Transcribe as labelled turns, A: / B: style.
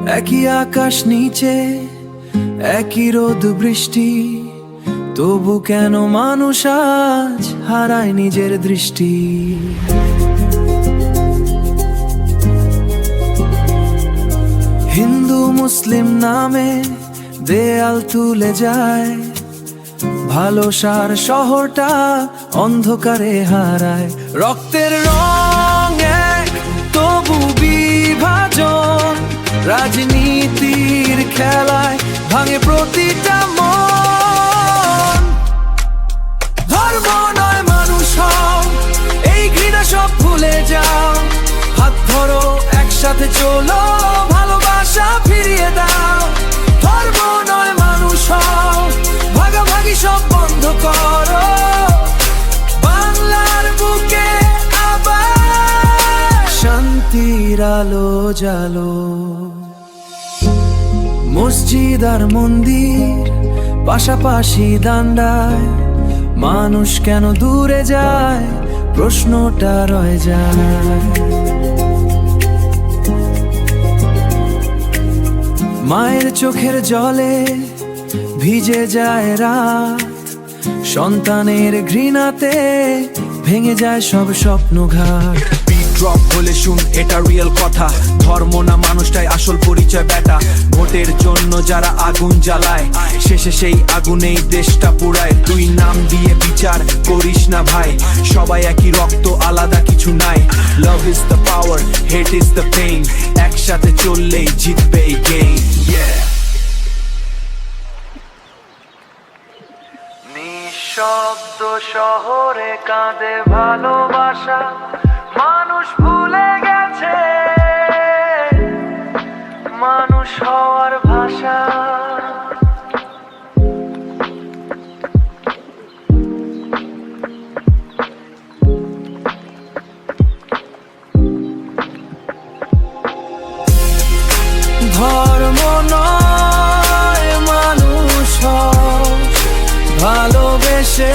A: একই আকাশ নিচে একই রোদ বৃষ্টি, তবু কেন মানুষ আজ হারায় নিজের দৃষ্টি। হিন্দু মুসলিম নামে দেয়াল তুলে যায়, ভালোবাসার শহরটা অন্ধকারে হারায়। রক্তের রং এক তবু বিভাজন, রাজনীতির খেলায় ভাঙে প্রতিটা মন। ধর্ম নয় মানুষ হও, এই ঘৃণা সব ভুলে যাও। হাত ধরো একসাথে চলো, ভালোবাসা ফিরিয়ে দাও। ধর্ম নয় মানুষ হও, ভাগাভাগি সব বন্ধ করো। বাংলার বুকে আবার শান্তির আলো জালো। মসজিদ আর মন্দির পাশাপাশি দান্ডায়, মানুষ কেন দূরে যায় প্রশ্নটা রয়ে যায়। মায়ের চোখের জলে ভিজে যায় রাত, সন্তানের ঘৃণাতে ভেঙে যায় সব স্বপ্নঘাট।
B: ড্রপ বলে শুন, এটা রিয়েল কথা। ধর্ম না মানুষটাই আসল পরিচয় বেটা। ভোটের জন্য যারা আগুন জ্বালায়, শেষে সেই আগুনেই দেশটা পুড়ায়। তুই নাম দিয়ে বিচার করিস না ভাই, সবাই একই রক্ত, আলাদা কিছু নাই। Love is the power, hate is the pain, একসাথে চললেই জিতবে এই গেম।
A: নিঃশব্দ শহরে কাঁদে ভালোবাসা, মানুষ ভুলে গেছে মানুষ হওয়ার ভাষা। ধর্ম নয় মানুষ হও, ভালোবেসে